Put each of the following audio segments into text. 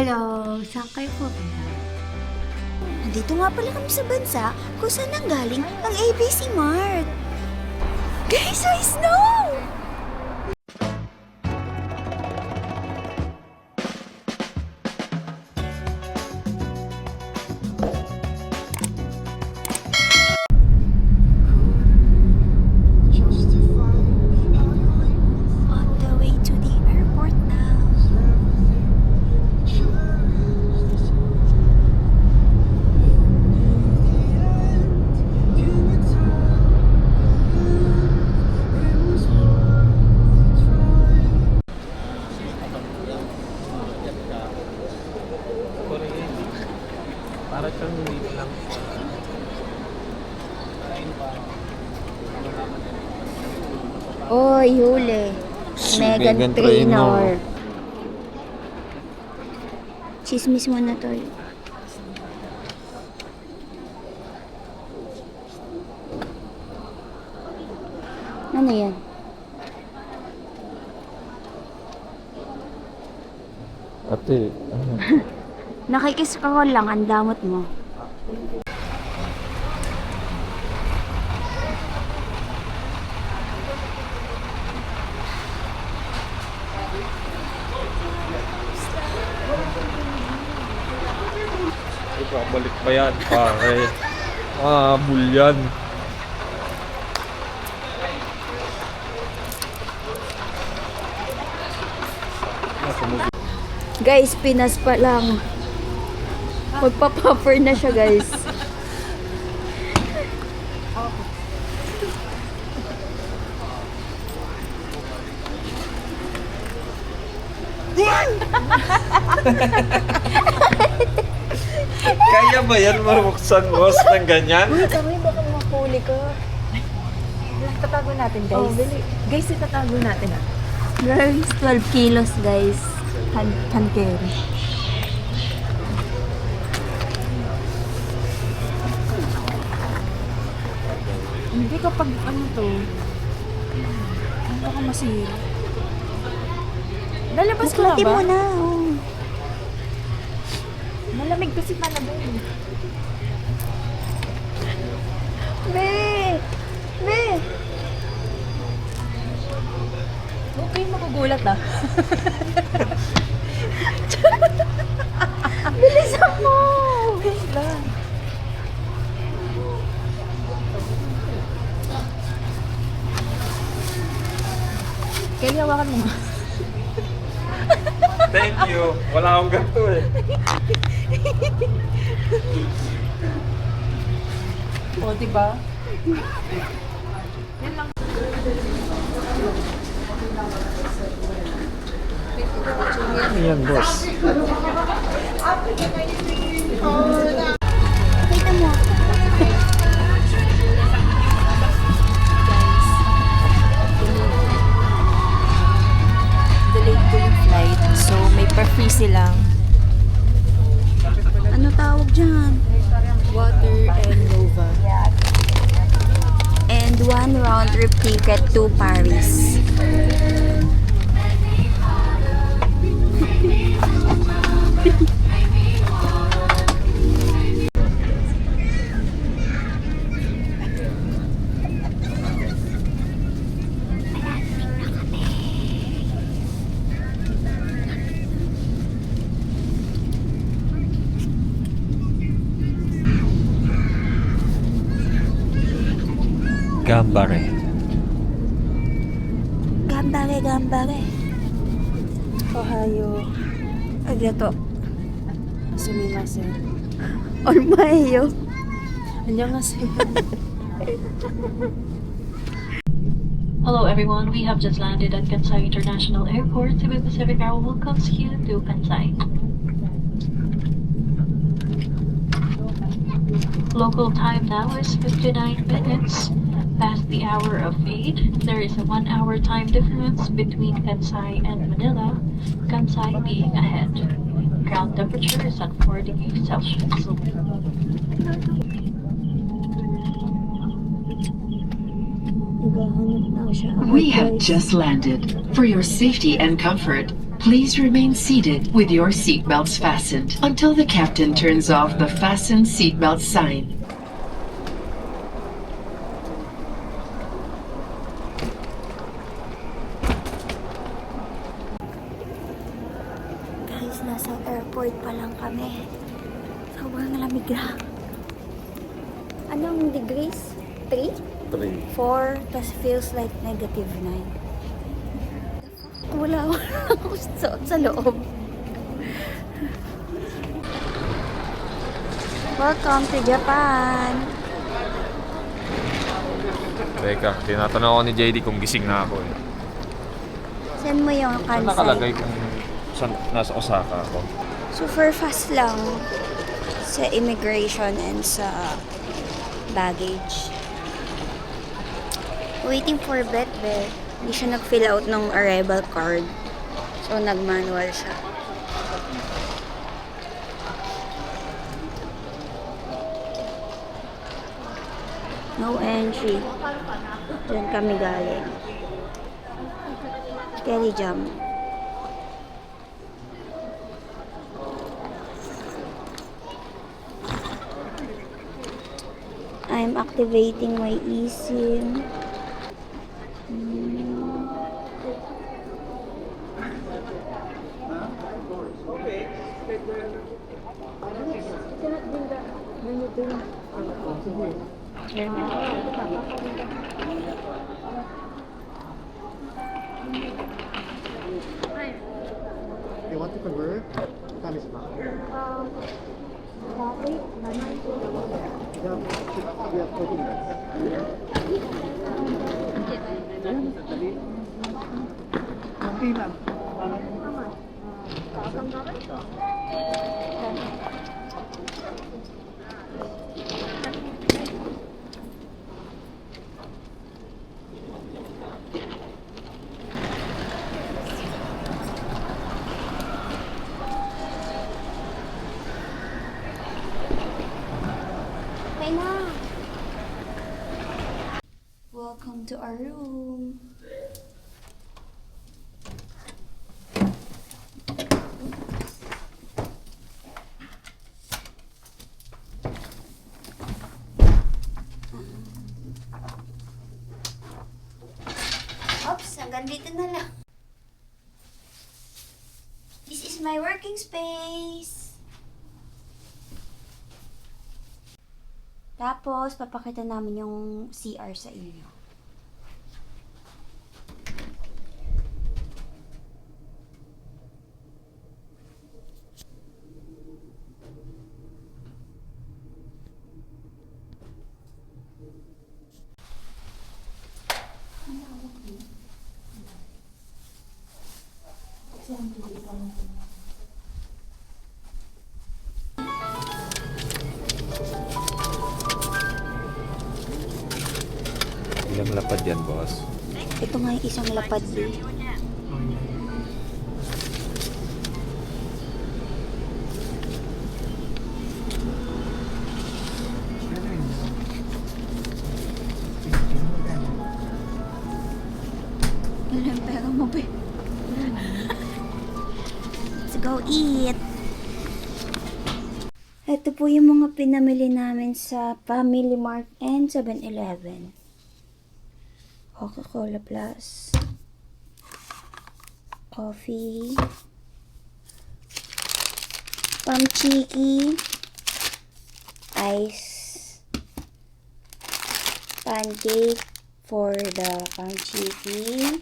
Hello, saan kayo pupunta? Nandito nga pala kami sa bansa kung saan nanggaling ang ABC Mart. Guys, I snow! On the way to the airport now. Para siyang dito lang. Oy, huli. Megan Meghan Trainor. Chismis mo na to. Ano yan? Ate, ano? Nakikis ka ko lang, ang damot mo. Balik pa yan, pare. Bulyan. Guys, Pinas pa lang. Magpa-popper na siya, guys. Kaya ba yan maruksan boss ng ganyan? Uy, kami baka makahuli ka. Tatago natin, guys. Oh, bili. Guys, itatago natin Guys, 12 kilos, guys. Hand carry. Hindi kapag ano to, ano baka masira. Lalabas ka na Buklatin ba? mo na. Oh. Malamig kasi panabon. Be! Be! Huwag kayong magugulat ah. Bilisan mo! Wait lang. Kaya hawakan mo. Thank you. Wala akong ganito eh. O, diba? Yan lang. Ano yan, boss? Kita mo. Delayed ko yung flight, so may pa-free silang Ano tawag dyan? water and Nova. And 1 round trip ticket to Paris. Gambare. Gambare, gambare. Ohio. Agato. Sumimasen. Ormaeyo. 안녕하세요. Hello everyone, we have just landed at Kansai International Airport. Cebu Pacific Air welcomes you to Kansai. Local time now is 59 minutes past the hour of 8. There is a 1 hour time difference between Kansai and Manila, Kansai being ahead. Ground temperature is at 4 degrees Celsius. Naghahanap na siya. We have just landed. For your safety and comfort, Please remain seated with your seatbelts fastened until the captain turns off the fasten seatbelt sign. Guys, nasa airport pa lang kami. Sobrang lamig na. Anong degrees? 3? 3. 4, tas feels like negative 9. Wala ako sa loob. Welcome to Japan! Teka, tinatanong ako ni JD kung gising na ako eh. Send mo yung Saan Kansai. nakalagay kung nasa Osaka ako? Super fast lang sa immigration and sa baggage. Waiting for Betbe. Hindi siya nag-fill out ng arrival card. So, nag-manual siya. No entry. Diyan kami galing. Kelly Jam. I'm activating my eSIM. You want to convert? Time is back. We have 40 minutes. Okay, ma'am. Okay na. Welcome to our room. Oops, hanggang dito na lang. This is my working space. Tapos, papakita namin yung CR sa inyo. Ilang lapad yan, boss? Ito nga yung isang lapad din. Ilan pera mo, be? Let's go eat! Ito po yung mga pinamili namin sa Family Mart and 7-Eleven. Coca-Cola Plus, coffee, pamchiki, ice, pancake for the pamchiki,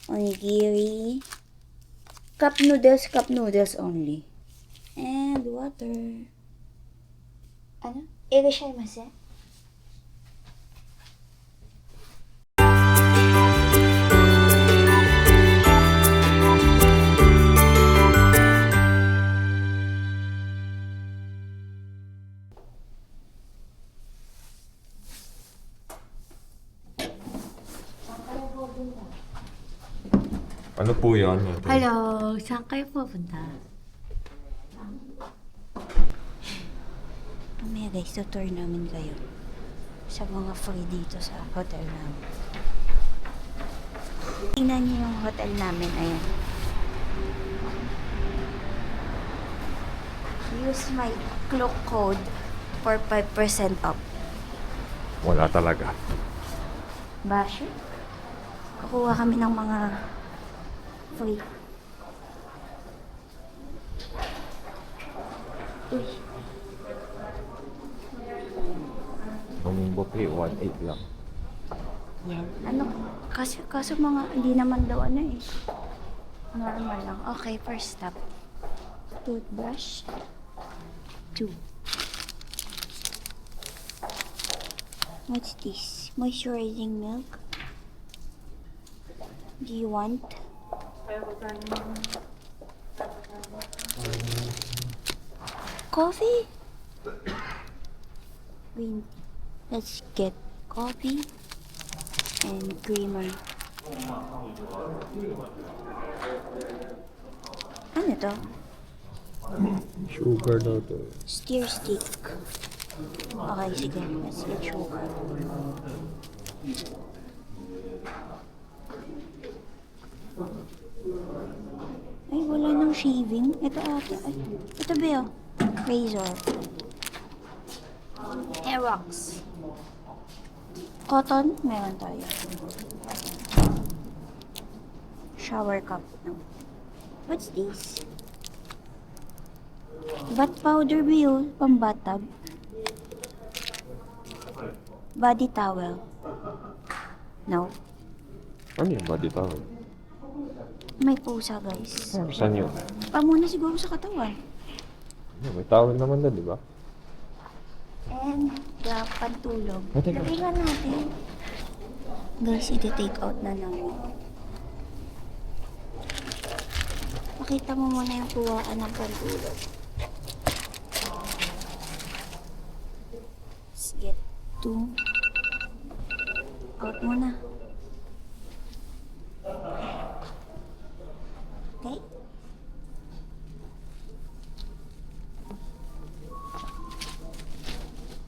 onigiri, cup noodles only, and water. Ano? Irashimasu? Ano po yan? Hello, saan kayo pupunta? Mamaya guys, tutour namin kayo sa mga free dito sa hotel namin. Tingnan niyo yung hotel namin, ayan. use my Klook code for 5% off. Wala talaga. Bashi? Kukuha kami ng mga free. Uy, Yung buffet, 1.8 lang. ano? Kaso mga, hindi naman daw ano eh. Normal lang. Okay, first stop. Toothbrush. 2. What's this? Moisturizing milk. Do you want? Coffee? Wait, let's get coffee and creamer. Ano to? Sugar daw to. Steer stick. Okay, sige. Let's get sugar. Ay, wala nang shaving. Ito ata. Ay, ito ba yun? Razor. Aerox. Cotton? Meron tayo. Shower cup. No. What's this? Bath powder ba yun? Pambatab. Body towel. No. Ano yung body towel? May pusa, guys. Saan yun? Pamuna siguro sa katawan. May towel naman doon, di ba? And the pantulog. Pwede ba? Lagay nga natin. Guys, iti-take out na namin. Pakita mo muna yung kuhaan ng pantulog. Let's get 2. Out muna. Okay?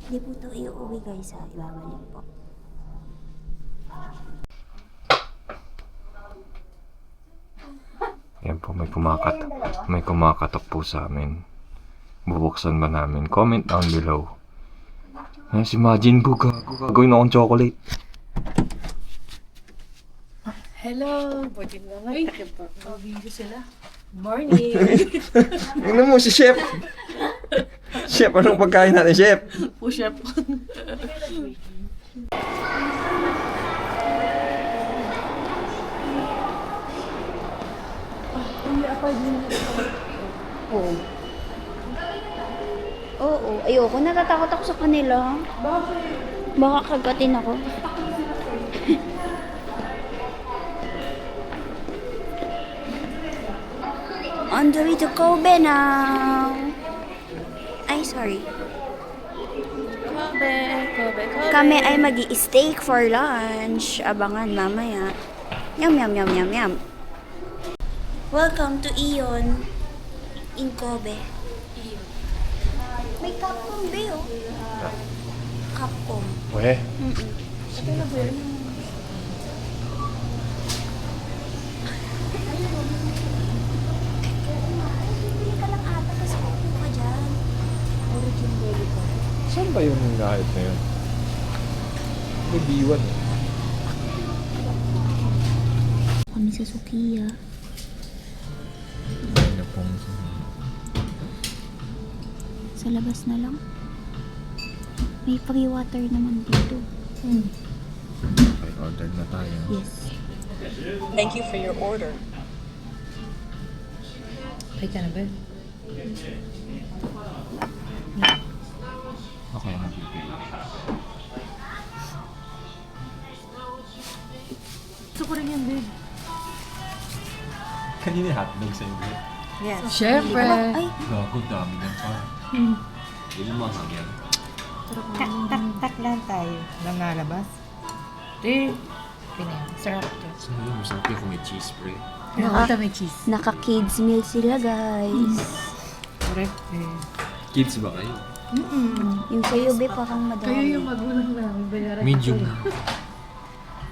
Hindi po ito iuwi guys ha. Ibabalik po. Yan po, may kumakatok po sa amin. Bubuksan ba namin? Comment down below. Yes, imagine po, gagawin akong chocolate. Hello! Buti na nga. Video sila. Morning! Ano mo, si Chef? Chef, anong pagkain natin, Chef? Push up. Oo, ayoko. Natatakot ako sa kanila. Bakit? Baka kagatin ako. On the way to Kobe now. Ay, sorry. Kobe. Kami ay mag-i-steak for lunch. Abangan mamaya. Yum, yum, yum, yum, yum. Welcome to Ion in Kobe. May Capcom ba yun? Capcom. Weh. Hindi ka lang ata kasi upo ka dyan. Origin belly ko. Saan ba yung kahit na yun? May B1 eh. Kami sa Sukiya. Ano pong Sa labas na lang. May free water naman dito. Okay, order na tayo. Yes. Thank you for your order. Okay ka na ba? Okay, nabibili. Gusto ko rin yan, babe. Kanina hotdog sa inyo. Yes. Siyempre. Ay, Gago, dami ng pa. Hindi mo makagyan. Tak lang tayo. Nangalabas. Pinay. Sarap to. So yun, masarap yung kung may cheese spray. Ito may cheese. naka-kids meal sila, guys. Correct. Kids ba kayo? Yung sa'yo, be, parang madami. Kayo yung magulang namin. Bayaran Medium na.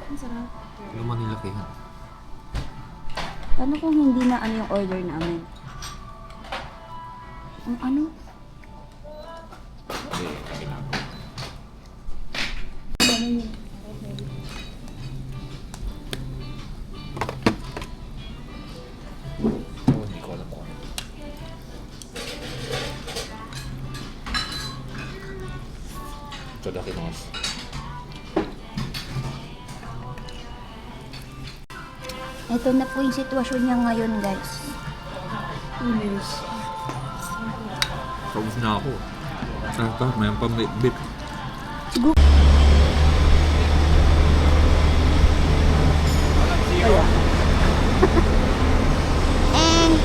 Ang sarap. Yung manilakihan. Paano kung hindi na ano yung order namin? Ang ano? Itadakimasu. Ito na po yung sitwasyon niya ngayon, guys. Tapos na ako. Saan pa? Mayroon pang bit. And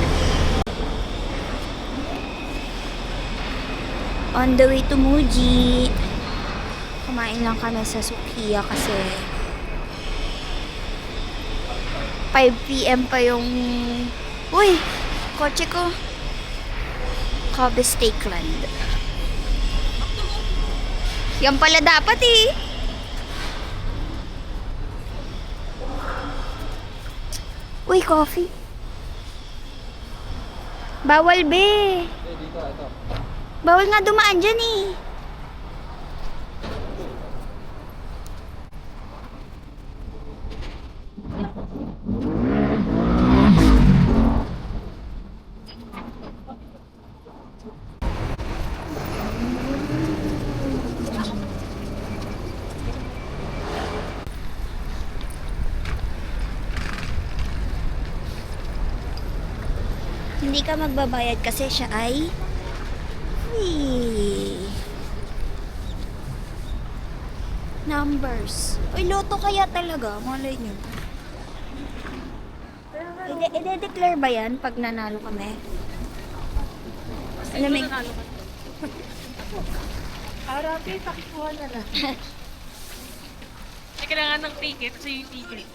on the way to Muji, kumain lang kami sa Sukiya kasi 5 PM pa yung kotse ko. Kobe Steakland. Yan pala dapat eh. Uy, coffee. Bawal be. Bawal nga dumaan dyan eh. Hindi ka magbabayad kasi siya ay free. Numbers. Uy, loto kaya talaga. Malay nyo. I-declare ba yan pag nanalo kami? Alam mo, Arabi, takikuha na lang. Kailangan ng ticket, so yung ticket.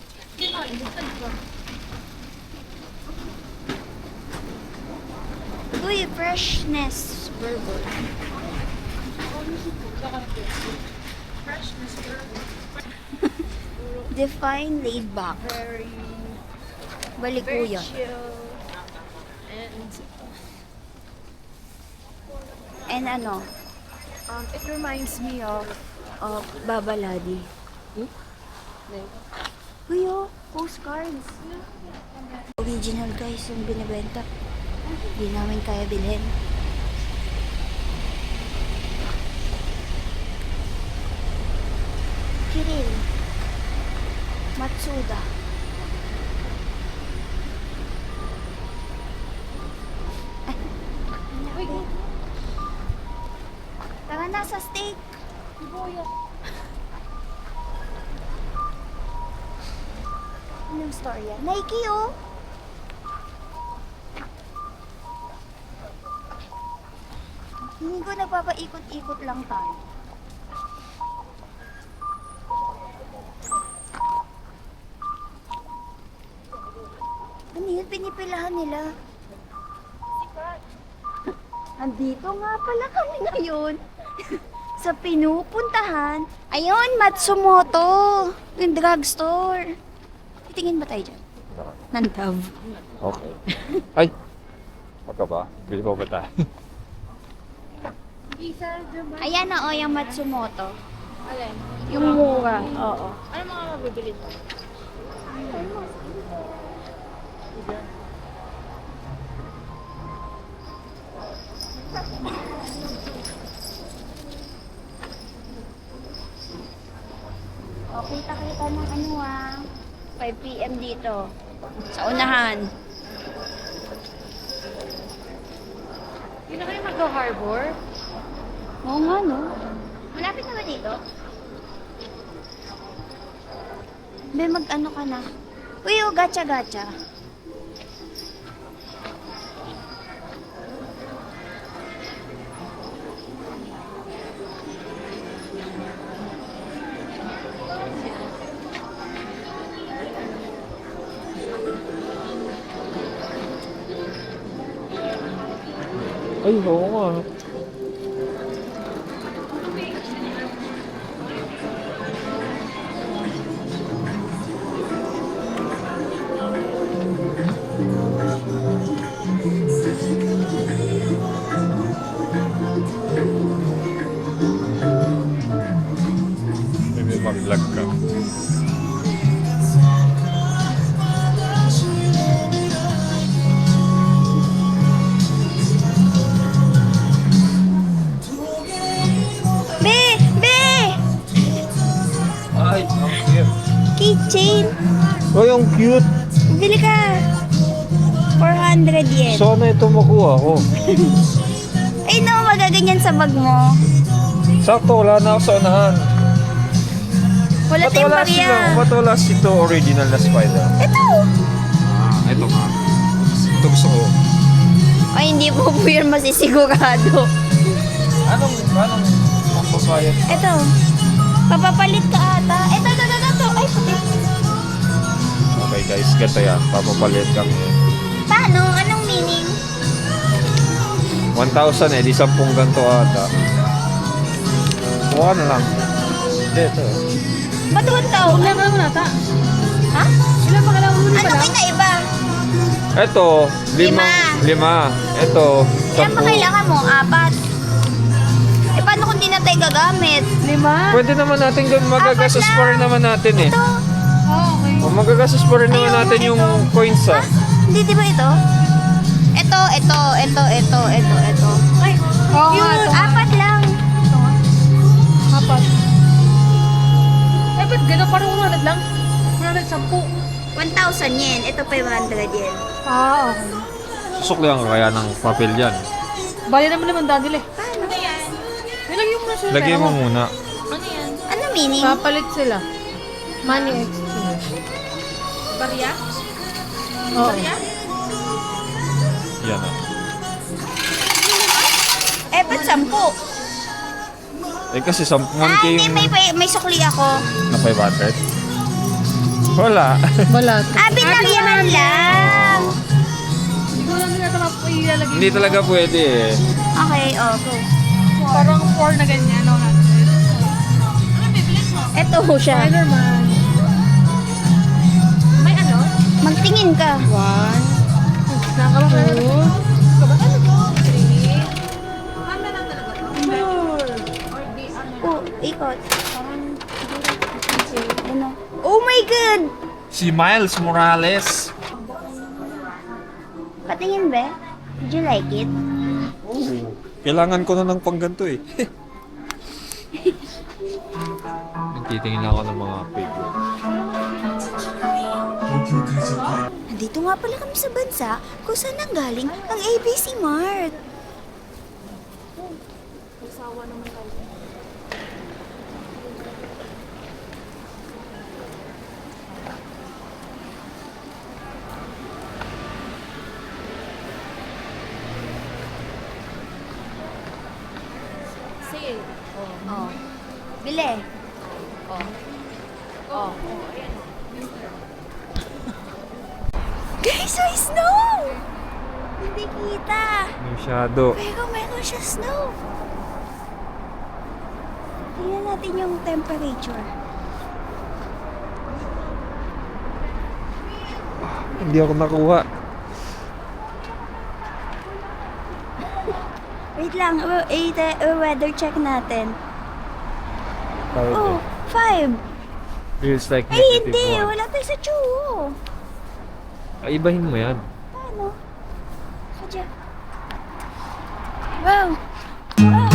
uy, freshness burger. Define laid back. Balik ko yun. And ano? It reminds me of Babaladi. Uy, postcards. Original guys yung binibenta. Hindi namin kaya bilhin. Kirill Matsuda. Tara na sa steak. Anong story yan? Nike oh. Hindi ko nagpapaikot-ikot lang tayo. Ano yun? Pinipilahan nila. Andito nga pala kami ngayon. Sa pinupuntahan. Ayun, Matsumoto. Yung drugstore. Titingin ba tayo dyan? Nantav. Okay. Ay! Pagka ba? Bili mo ba tayo? Ayan na o, yung Matsumoto. Yung mura. Oo. Ano mga mabibili mo? O, kita-kita ng ano 5 PM dito. Sa unahan. Hindi na kayo mag-harbor? Oo nga, no? Malapit na ba dito? Be, mag-ano ka na? Uy, gacha-gacha. Ay, oo nga. Maybe mag-vlog ka. keychain. Oh, yung cute. Bili ka. 400 yen. Sana ito makuha ko. Ay no, magaganyan sa bag mo. Sakto, wala na ako sa unahan. Wala Ba't tayong wala barya. sila? Ba't wala ito original na spider? Ito. Ito nga. Ito gusto ko. Ay, hindi po po yan masisigurado. Anong magpapayat? Ito. Papapalit ka ata. Ito. Ay, puti. Okay guys, ganito yan. Papapalit kami. Paano? Anong meaning? 1,000 di 10 ganito ata. Kuha na lang. Hindi, ito. Ba't 1,000? Ilan ka naman ata? Ha? Ilan pa kailangan mo Ano pala? kinaiba? Ito, 5. Ito, Ilan ba 10. kailangan mo? 4. Eh, paano kung di na tayo gagamit? 5? Pwede naman natin gawin, magagastos pa rin naman natin eh. Ito. Oh, okay. O magagastos pa rin naman Ayun, natin yung ito. coins ah. Hindi, di ba ito? Ito. Ay, oo nga Yun, ito. 4 lang. Apat. Eh, ba't gano'n parang 100 lang? 110. 1,000 yen. Ito 500 yen. Ah, okay. Susuklihan ka kaya ng papel dyan. Bali naman dadil eh. Paano yan? Nilagay mo na sila. Lagay mo muna. Ano meaning? Papalit sila. Money exchange. Barya? Oo. Yan ah. Eh, ba't 10? Eh kasi 1K Hindi, yung may sukli ako. na 500. Wala. Wala. Binaryahan lang. Hindi ko lang nila ilalagay. Hindi talaga pwede eh. Okay, go. Parang 4 na ganyan. No, Ito siya. Spider-Man. May ano? Magtingin ka. 1. Nakakaba 2. Oh, ikot. Ano? Oh my God! Si Miles Morales. Patingin ba? Did you like it? Kailangan ko na ng pangganto eh. Nagtitingin lang ako ng mga figure. Nandito nga pala kami sa bansa kung saan nanggaling ang ABC Mart. Oh. Bili. Guys, may snow! Hindi kita. May shadow. Pero meron siya snow. Tingnan natin yung temperature. Hindi ako nakuha. Wait lang, weather check natin. Oh, 5. Feels like Ay, hindi. Wala tayo sa Chuo. Ay, ibahin mo yan. Paano? Sadya. Wow. Wow.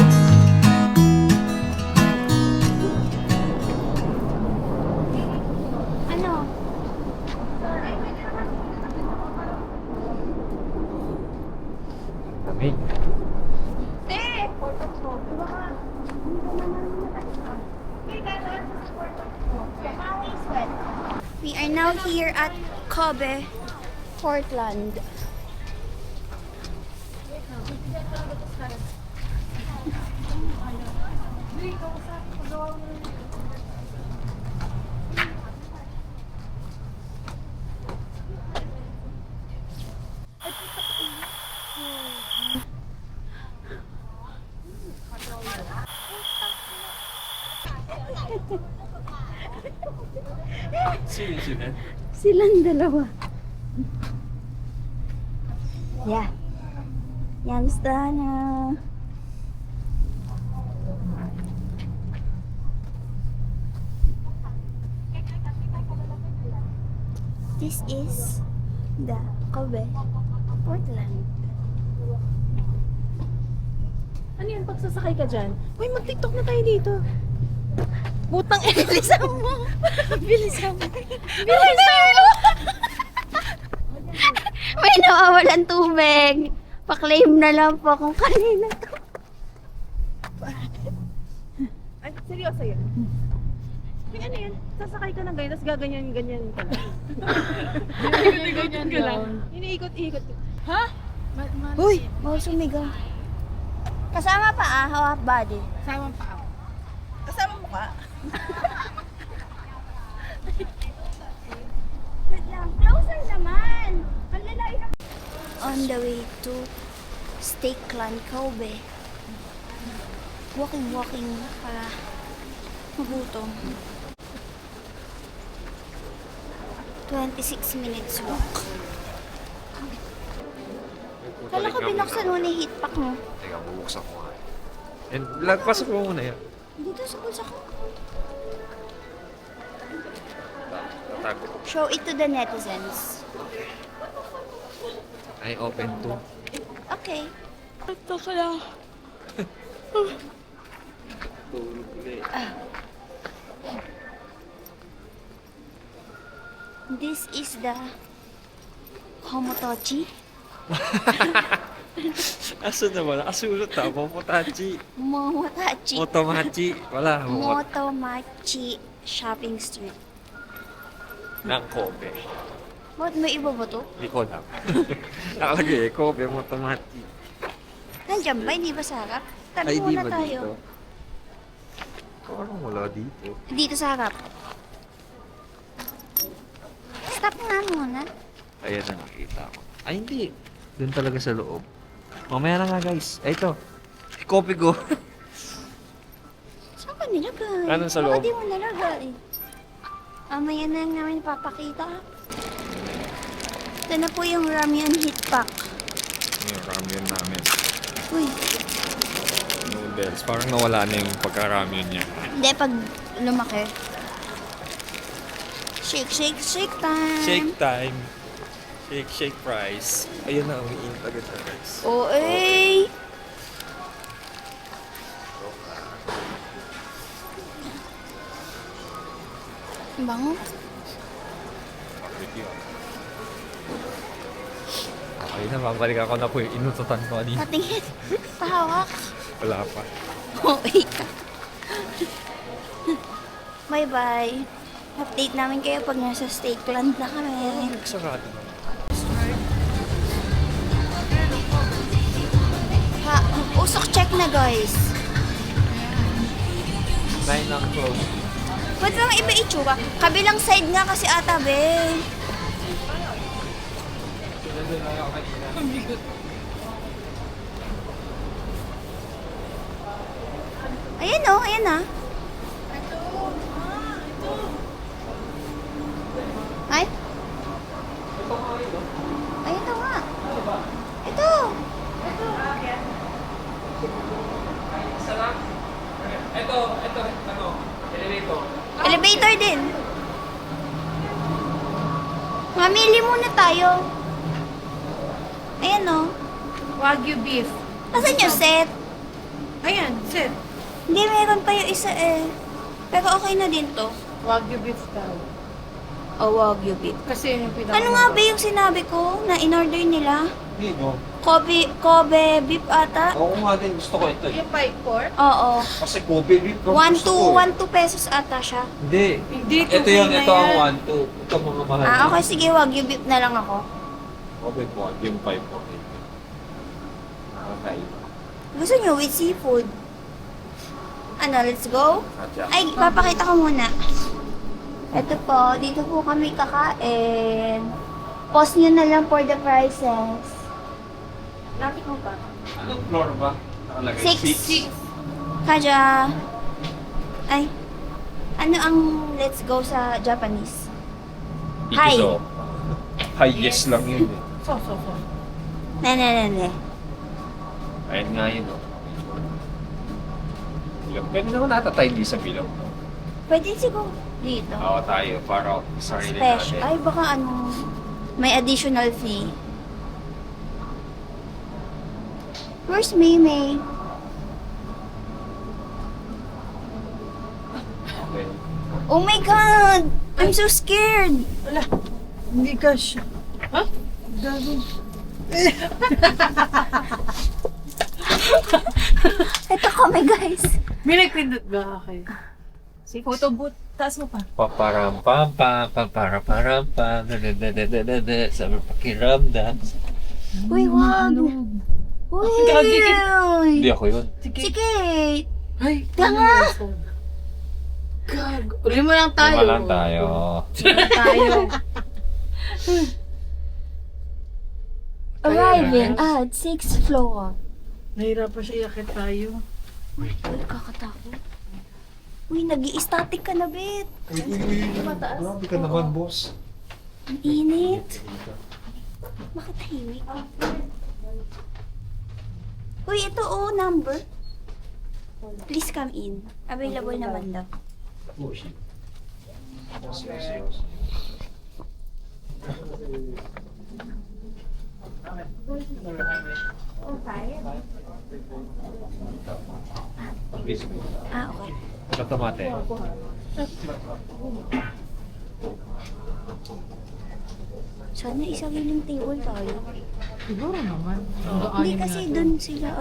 Ano? Lamig. We are now here at Kobe, Portland. Silang dalawa. Yeah. Yamsta na. This is the Kobe, Portland. Ano yan? Pagsasakay ka dyan? Uy, mag-tiktok na tayo dito. Putang Bilisan mo. Bilisan mo. Bilisan mo. May nawawalan tubig. Pa-claim na lang po kung kanina to. Ay, seryoso yun. Yung ano yun, sasakay ka ng ganyan, tapos gaganyan-ganyan ka lang. Iniikot-ikot ka lang. Iniikot-ikot. Ha? Uy, bawal sumigaw. Kasama pa half body. Sama pa ako. Kasama mo ka? Wait lang, closer naman. Ang lalayo na. On the way to Steakland, Kobe. Walking para magutom. 26 minutes walk. Kala ko binuksan mo na yung heat pack mo. Teka, bubuksan ko nga. And lagpasok mo muna yan. Dito sa bulsa ko. Tatago ko. Show it to the netizens. Ay, open to. Okay. Ito ka lang. This is the Komotochi. Aso naman? Nakasulot ha. Momotachi. Momotachi. Motomachi. Wala. Motomachi Shopping Street. Ng Kobe. Bakit may iba ba to? Hindi ko lang. Nakalagay eh. Kobe, Motomachi. Nandiyan ba? Hindi ba sa harap? Tabi Ay, di muna ba tayo. dito? Parang wala dito. Dito sa harap. Stop nga muna. Ayan na nakita ko. Ay, hindi. Doon talaga sa loob. Mamaya na nga, guys. Ay, ito. Kobe ko. Saan ka nilagay? Ano sa Baka loob? di mo nilagay. Mamaya na lang namin papakita. Ito na po yung ramyun heat pack. Yung ramen namin. Uy, Noodles. Parang nawala na yung pagka-ramen niya. hindi pag lumaki. Shake, shake, shake time. Shake time. Shake, shake fries. Ayun na, umiinit agad na, guys. Oh, eh. Bango. Okay na, babalik ako na po yung inututan ko kanina. Patingin. Pahawak. Wala pa. Oh, wait. Bye-bye. Update namin kayo pag nasa Steakland na kami. Sarado. Ha, usok check na guys. 9 ang close. Pwede bang iba itsura? Kabilang side nga kasi ata, be. Ayan o, ayan na. Ay? Ay, ito nga. Ito. Elevator din. Mamili muna tayo. Ayan o. Wagyu beef. Nasaan yung set? Ayan, set. Hindi, meron pa yung isa eh. Pero okay na din to. Wagyu beef daw. O, Wagyu beef. Kasi yun yung pinaka... Ano nga ba yung sinabi ko na in-order nila? Hindi, no? Kobe beef ata? Oo nga din, gusto ko ito. Yung pike pork? Oo. Kasi Kobe beef, 1 to pesos ata siya. Hindi. Hindi, Ito yun, ito ang 1, 2. Ito mga mahal. Okay, sige, Wagyu beef na lang ako. Kobe po, yung 5 po. Okay. Gusto nyo with seafood? Ano, let's go? Ay, papakita ko muna. Ito po, dito po kami kakain. Post nyo na lang for the prices. Lapit mo ba? Anong floor ba? Nakalagay? 6. Kaja. Ay. Ano ang let's go sa Japanese? Hi. Ikiso. Hi, yes lang yun eh. So. Ne. Ayun nga yun, oh. Bilog. Pwede naman natatay di sa bilog. Pwede siguro dito. Oo, tayo. Para sarili Special. natin. Ay, baka ano, may additional fee. Where's Maymay? Okay. Oh my God! I'm so scared! Hindi ka siya. Ha? Gago. Ito kami, guys. May nagpindot ba kayo? Si photo booth. Taas mo pa. Paparam pam pam pam para param pam sabi pakiramdam. Uy, wag! Uy! Hindi ako yun. Si Kate! Ay, Tanga! gago. Uli mo lang tayo. Lima lang tayo. Tayo. Arriving at 6th floor. Nahirapan siya yakit tayo. Uy, kakatakot. Uy, nag-i-static ka na, Bet. Grabe ka naman, boss. Ang init. Bakit tahimik? Uy, ito number. Please come in. Available naman daw. Ah, okay. Katamate. Sana isa yung table tayo. Siguro naman. Hindi kasi dun sila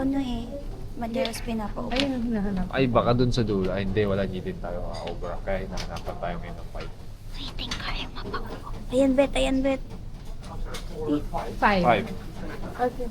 madalas pinapaupo. Ayun ang hinahanap. Ay, baka dun sa dulo. Ay, hindi. Wala niyo din tayo over. Kaya hinahanapan tayo ngayon ng fight. I think kaya mapaupo. Ayan, Bet. Ayan, Bet. 5. 5. Okay.